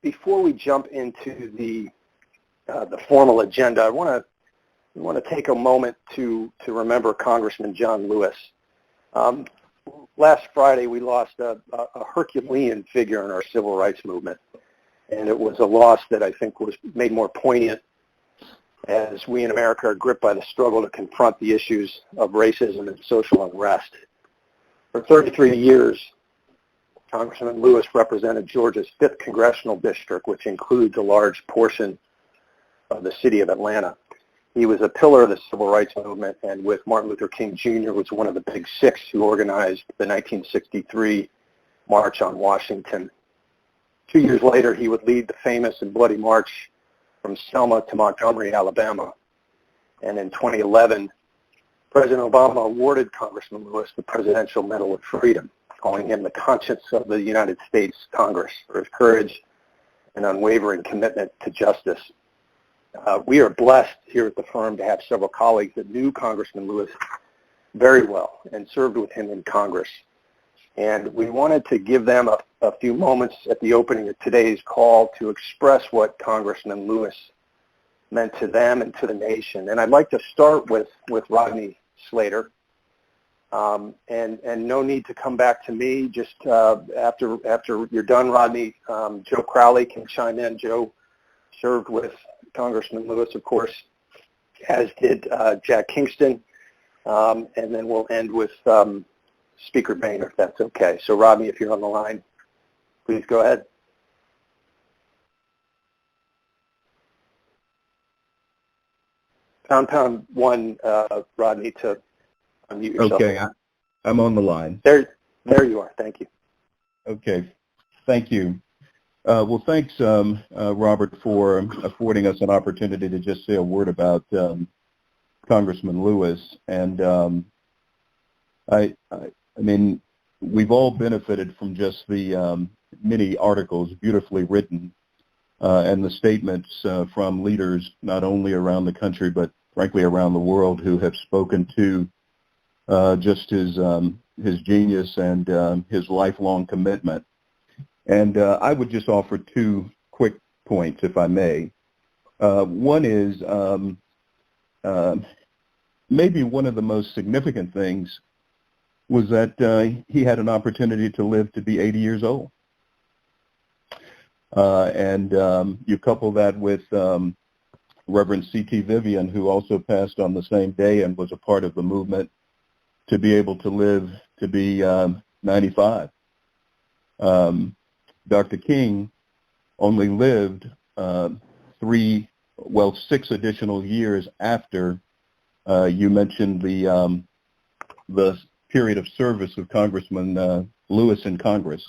before we jump into the formal agenda, I want to take a moment to remember Congressman John Lewis. Last Friday, we lost a Herculean figure in our civil rights movement, and it was a loss that I think was made more poignant as we in America are gripped by the struggle to confront the issues of racism and social unrest. For 33 years, Congressman Lewis represented Georgia's 5th congressional district, which includes a large portion of the city of Atlanta. He was a pillar of the civil rights movement, and with Martin Luther King Jr. was one of the Big Six who organized the 1963 March on Washington. 2 years later, he would lead the famous and bloody march from Selma to Montgomery, Alabama. And in 2011, President Obama awarded Congressman Lewis the Presidential Medal of Freedom, calling him the conscience of the United States Congress for his courage and unwavering commitment to justice. We are blessed here at the firm to have several colleagues that knew Congressman Lewis very well and served with him in Congress. And we wanted to give them a few moments at the opening of today's call to express what Congressman Lewis meant to them and to the nation. And I'd like to start with Rodney Slater. And no need to come back to me. Just after you're done, Rodney, Joe Crowley can chime in. Joe served with Congressman Lewis, of course, as did Jack Kingston. And then we'll end with Speaker Boehner, if that's okay. So, Rodney, if you're on the line, please go ahead. Pound 1, Rodney, to unmute yourself. Okay, I'm on the line. There you are. Thank you. Okay, thank you. Well, thanks, Robert, for affording us an opportunity to just say a word about Congressman Lewis. And I mean, we've all benefited from just the many articles, beautifully written, and the statements from leaders not only around the country but frankly around the world who have spoken to just his genius and his lifelong commitment. And I would just offer 2 quick points, if I may. One is maybe one of the most significant things was that he had an opportunity to live to be 80 years old. And you couple that with Reverend C.T. Vivian, who also passed on the same day and was a part of the movement to be able to live to be 95. Dr. King only lived 6 additional years after you mentioned the period of service of Congressman Lewis in Congress,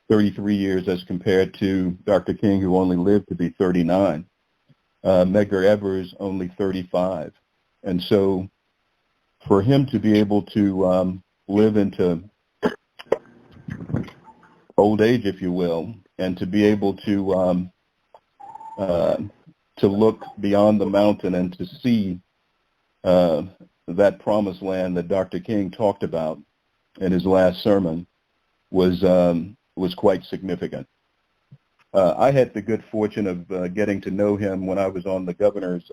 33 years as compared to Dr. King, who only lived to be 39. Medgar Evers only 35. And so for him to be able to live into old age, if you will, and to be able to look beyond the mountain and to see that promised land that Dr. King talked about in his last sermon was quite significant. I had the good fortune of getting to know him when I was on the governor's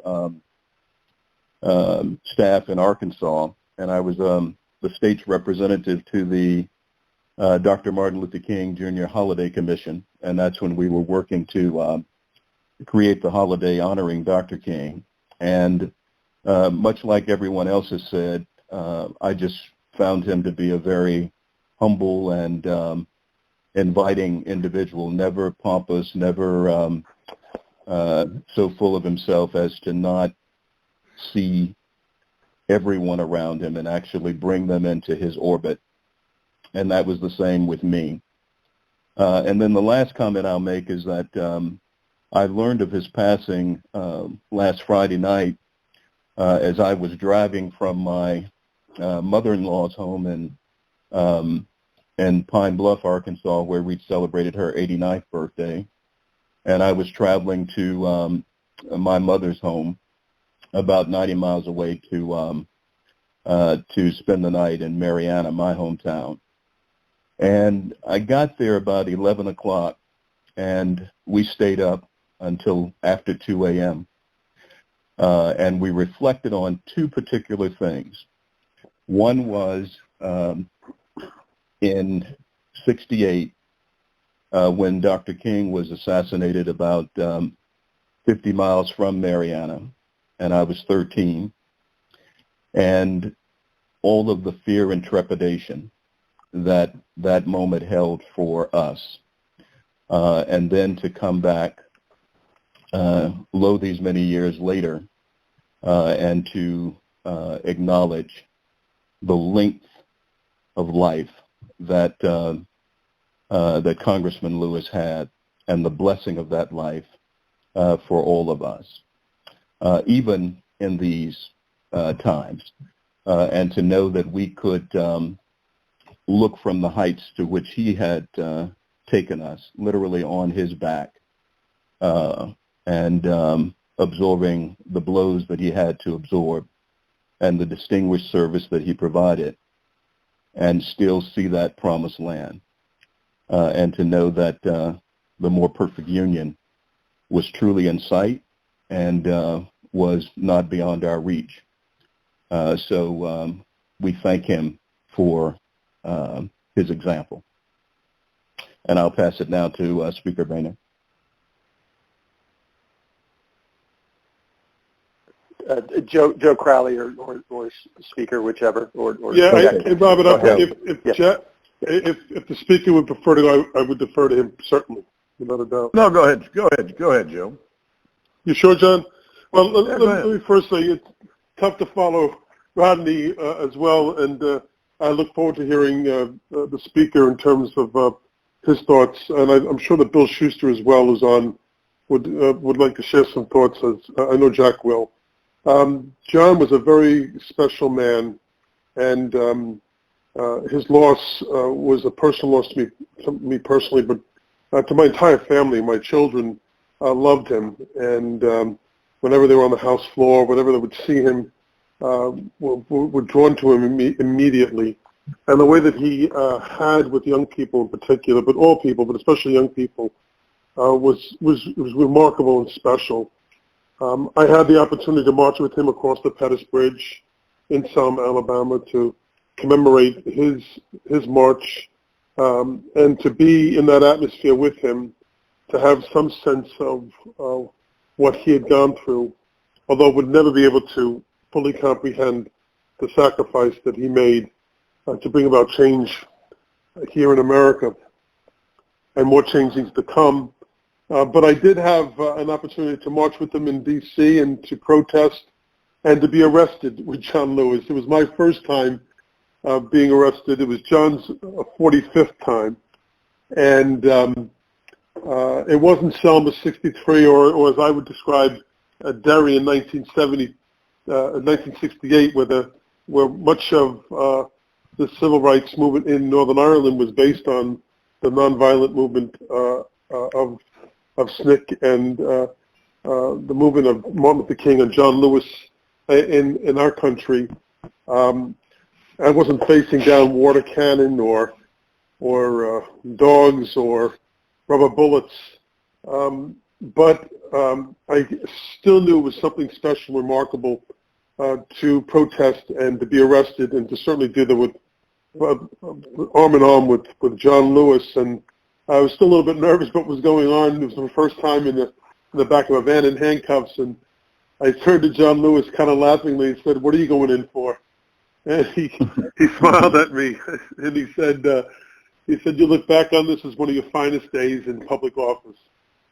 staff in Arkansas, and I was the state's representative to the Dr. Martin Luther King Jr. Holiday Commission, and that's when we were working to create the holiday honoring Dr. King. And much like everyone else has said, I just found him to be a very humble and inviting individual, never pompous, never so full of himself as to not see everyone around him and actually bring them into his orbit. And that was the same with me. And then the last comment I'll make is that I learned of his passing last Friday night as I was driving from my mother-in-law's home in Pine Bluff, Arkansas, where we celebrated her 89th birthday. And I was traveling to my mother's home about 90 miles away to spend the night in Marianna, my hometown. And I got there about 11 o'clock, and we stayed up until after 2 a.m. And we reflected on two particular things. One was in '68, when Dr. King was assassinated about 50 miles from Mariana, and I was 13, and all of the fear and trepidation that that moment held for us. And then to come back, lo, these many years later, and to acknowledge the length of life that that Congressman Lewis had, and the blessing of that life for all of us, even in these times, and to know that we could look from the heights to which he had taken us, literally on his back, and absorbing the blows that he had to absorb, and the distinguished service that he provided, and still see that promised land, and to know that the more perfect union was truly in sight and was not beyond our reach. So we thank him for his example. And I'll pass it now to Speaker Boehner. Joe Crowley or Speaker, whichever. Yeah, Robert, if the Speaker would prefer to go, I would defer to him, certainly, without a doubt. No, go ahead, Joe. You sure, John? Well, let me first say it's tough to follow Rodney as well, and I look forward to hearing the Speaker in terms of his thoughts, and I'm sure that Bill Schuster as well is on, would like to share some thoughts, as I know Jack will. John was a very special man, and his loss was a personal loss to me personally, but to my entire family. My children loved him, and whenever they were on the house floor, whenever they would see him, were drawn to him immediately. And the way that he had with young people in particular, but all people, but especially young people, was remarkable and special. I had the opportunity to march with him across the Pettus Bridge in Selma, Alabama, to commemorate his march, and to be in that atmosphere with him, to have some sense of what he had gone through, although would never be able to fully comprehend the sacrifice that he made to bring about change here in America, and more changes to come. But I did have an opportunity to march with him in D.C. and to protest and to be arrested with John Lewis. It was my first time being arrested. It was John's 45th time. And it wasn't Selma 63 or as I would describe Derry in 1968, where much of the civil rights movement in Northern Ireland was based on the nonviolent movement of SNCC and the movement of Martin Luther King and John Lewis in our country. I wasn't facing down water cannon or dogs or rubber bullets, but I still knew it was something special, remarkable to protest and to be arrested, and to certainly do that with arm in arm with John Lewis. And I was still a little bit nervous about what was going on. It was the first time in the back of a van in handcuffs, and I turned to John Lewis kind of laughingly and said, "What are you going in for?" And he smiled at me, and he said, "You look back on this as one of your finest days in public office."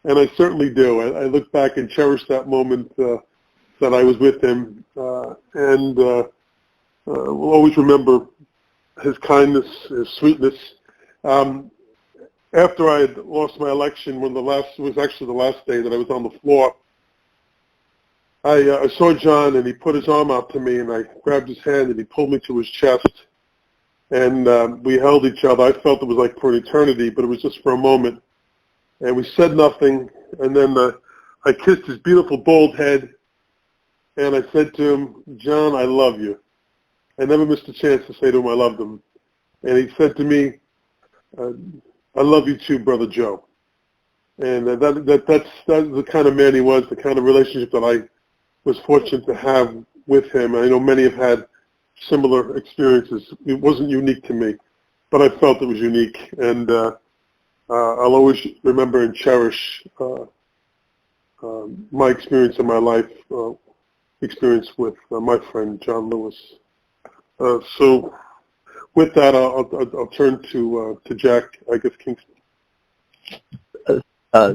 And I certainly do. I look back and cherish that moment that I was with him, and will always remember his kindness, his sweetness. After I had lost my election, it was actually the last day that I was on the floor, I saw John, and he put his arm out to me, and I grabbed his hand, and he pulled me to his chest, and we held each other. I felt it was like for an eternity, but it was just for a moment. And we said nothing, and then I kissed his beautiful bald head, and I said to him, "John, I love you." I never missed a chance to say to him I loved him. And he said to me, "I love you too, Brother Joe." And that's the kind of man he was, the kind of relationship that I was fortunate to have with him. I know many have had similar experiences. It wasn't unique to me, but I felt it was unique. And I'll always remember and cherish my experience in my life, experience with my friend John Lewis. So with that, I'll turn to Jack, I guess, Kingston.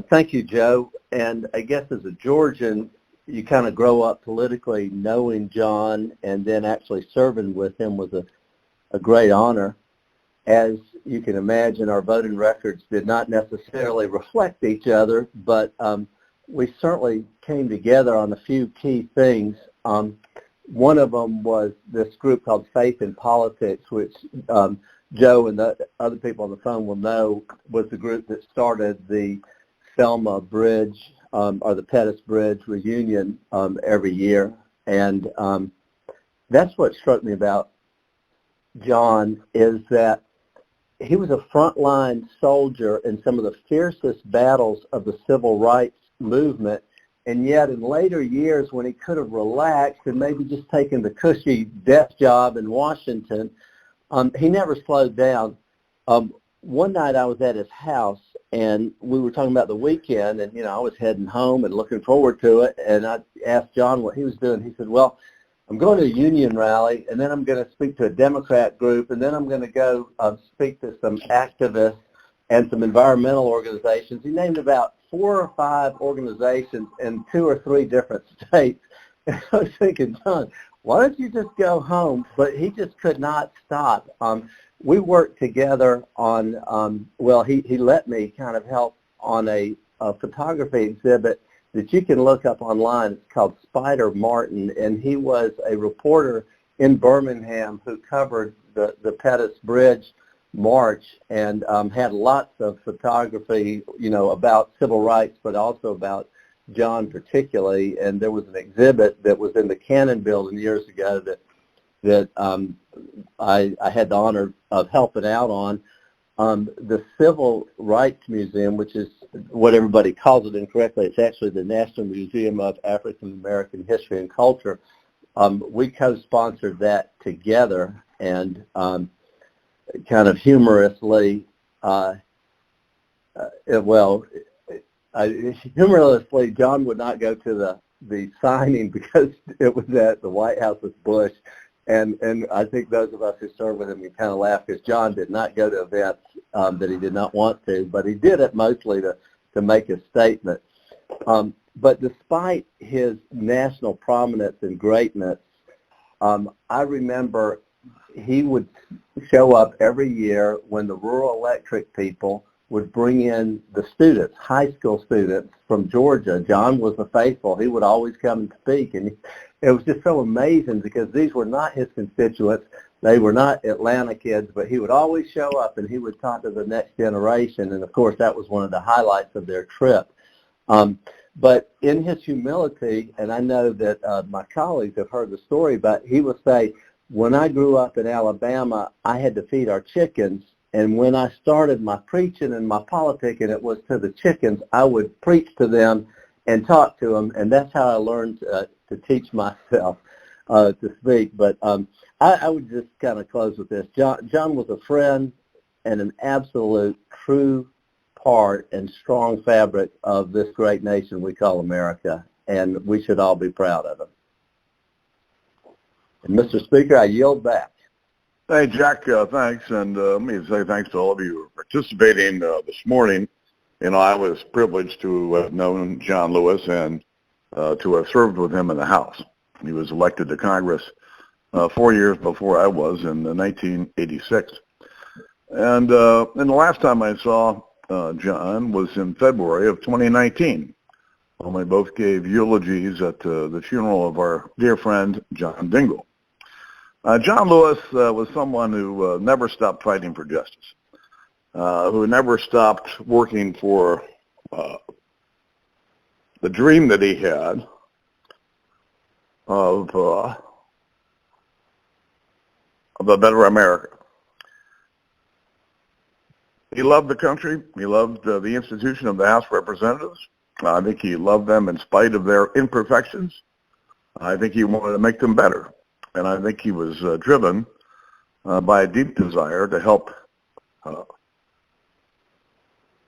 Thank you, Joe. And I guess as a Georgian, you kind of grow up politically knowing John, and then actually serving with him was a great honor. As you can imagine, our voting records did not necessarily reflect each other, but we certainly came together on a few key things. One of them was this group called Faith in Politics, which Joe and the other people on the phone will know was the group that started the Selma Bridge or the Pettus Bridge reunion every year. And that's what struck me about John, is that he was a frontline soldier in some of the fiercest battles of the civil rights movement, and yet in later years when he could have relaxed and maybe just taken the cushy desk job in Washington, he never slowed down. One night I was at his house, and we were talking about the weekend, and, I was heading home and looking forward to it, and I asked John what he was doing. He said, well, I'm going to a union rally, and then I'm going to speak to a Democrat group, and then I'm going to go speak to some activists and some environmental organizations. He named about 4 or 5 organizations in 2 or 3 different states. And I was thinking, John, why don't you just go home? But he just could not stop. We worked together on, he let me kind of help on a photography exhibit that you can look up online. It's called Spider Martin, and he was a reporter in Birmingham who covered the Pettus Bridge March, and had lots of photography, about civil rights, but also about John particularly. And there was an exhibit that was in the Cannon Building years ago that I had the honor of helping out on. The Civil Rights Museum, which is what everybody calls it incorrectly, it's actually the National Museum of African American History and Culture. We co-sponsored that together, and kind of humorously, humorously, John would not go to the signing because it was at the White House with Bush. And I think those of us who served with him can kind of laugh, because John did not go to events that he did not want to, but he did it mostly to make a statement. But despite his national prominence and greatness, I remember he would show up every year when the rural electric people would bring in the students, high school students from Georgia. John was the faithful. He would always come and speak, and it was just so amazing because these were not his constituents. They were not Atlanta kids, but he would always show up and he would talk to the next generation, and of course that was one of the highlights of their trip. But in his humility, and I know that my colleagues have heard the story, but he would say, when I grew up in Alabama, I had to feed our chickens, and when I started my preaching and my politicking, it was to the chickens. I would preach to them and talk to them, and that's how I learned to teach myself to speak. But I would just kind of close with this. John was a friend and an absolute true part and strong fabric of this great nation we call America, and we should all be proud of him. And Mr. Speaker, I yield back. Hey, Jack, thanks. And let me say thanks to all of you for participating this morning. I was privileged to have known John Lewis and to have served with him in the House. He was elected to Congress 4 years before I was, in 1986. And the last time I saw John was in February of 2019, when we both gave eulogies at the funeral of our dear friend, John Dingell. John Lewis was someone who never stopped fighting for justice, who never stopped working for the dream that he had of a better America. He loved the country. He loved the institution of the House of Representatives. I think he loved them in spite of their imperfections. I think he wanted to make them better. And I think he was driven by a deep desire to help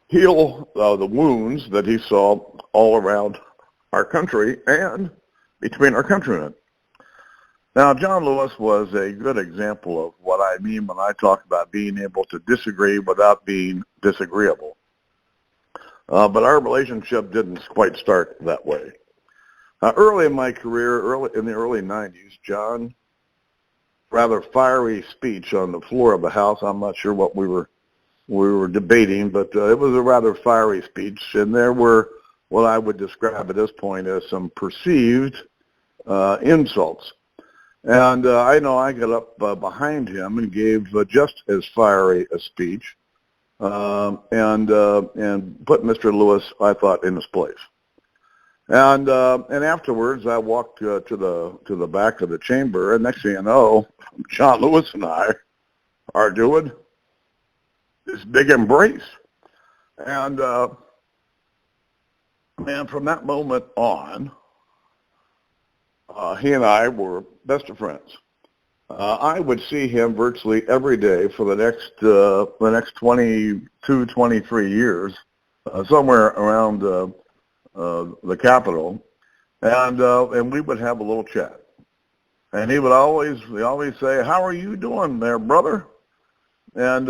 heal the wounds that he saw all around our country and between our countrymen. Now, John Lewis was a good example of what I mean when I talk about being able to disagree without being disagreeable. But our relationship didn't quite start that way. Early in my career, in the early 90s, John, rather fiery speech on the floor of the House. I'm not sure what we were debating, but it was a rather fiery speech, and there were what I would describe at this point as some perceived insults. And I know I got up behind him and gave just as fiery a speech, and put Mr. Lewis, I thought, in his place. And afterwards, I walked to the back of the chamber, and next thing you know, John Lewis and I are doing this big embrace. And from that moment on, he and I were best of friends. I would see him virtually every day for the next 22, 23 years, somewhere around the Capitol, and we would have a little chat. And he would always say, "How are you doing there, brother?" And